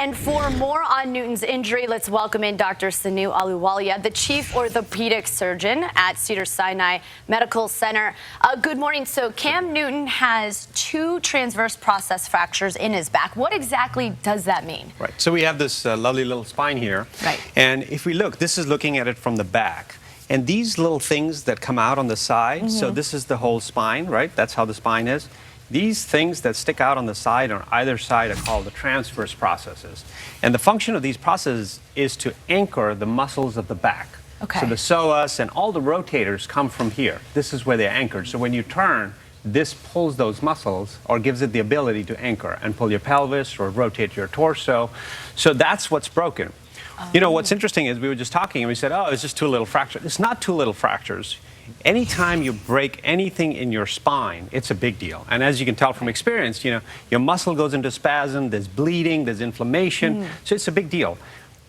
And for more on Newton's injury, let's welcome in Dr. Sonu Ahluwalia, the chief orthopedic surgeon at Cedars-Sinai Medical Center. Good morning. So Cam Newton has 2 transverse process fractures in his back. What exactly does that mean? Right. So we have this lovely little spine here. Right. And if we look, this is looking at it from the back. And these little things that come out on the side, so this is the whole spine, right? That's how the spine is. These things that stick out on the side or either side are called the transverse processes. And the function of these processes is to anchor the muscles of the back. Okay. So the psoas and all the rotators come from here. This is where they're anchored. So when you turn, this pulls those muscles or gives it the ability to anchor and pull your pelvis or rotate your torso. So that's what's broken. You know, what's interesting is we were just talking and we said, oh, it's just 2 little fractures. It's not 2 little fractures. Anytime you break anything in your spine, it's a big deal. And as you can tell from experience, you know, your muscle goes into spasm, there's bleeding, there's inflammation, so it's a big deal.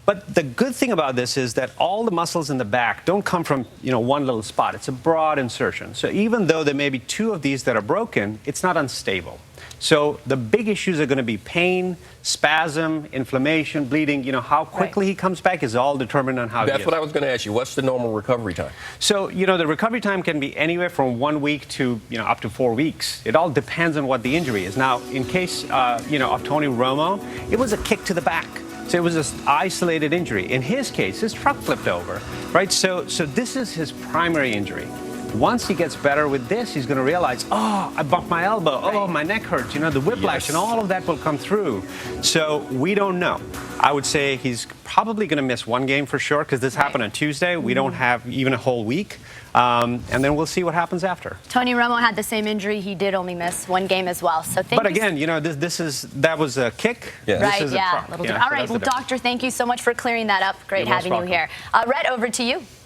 But the good thing about this is that all the muscles in the back don't come from, you know, one little spot. It's a broad insertion. So even though there may be 2 of these that are broken, it's not unstable. So the big issues are going to be pain, spasm, inflammation, bleeding. You know, how quickly he comes back is all determined on how he is. That's what I was going to ask you. What's the normal recovery time? So, you know, the recovery time can be anywhere from 1 week to, you know, up to 4 weeks. It all depends on what the injury is. Now, in case, you know, of Tony Romo, it was a kick to the back. So it was an isolated injury. In his case, his truck flipped over, right? So this is his primary injury. Once he gets better with this, he's going to realize, oh, I bumped my elbow. Oh, my neck hurts. You know, the whiplash and all of that will come through. So we don't know. I would say he's probably going to miss 1 game for sure because this happened on Tuesday. We don't have even a whole week. And then we'll see what happens after. Tony Romo had the same injury. He did only miss 1 game as well. So But again, you know, that was a kick. Yeah. Right, this is yeah. A truck. All right, well, doctor, thank you so much for clearing that up. Great having you here. Rhett, over to you.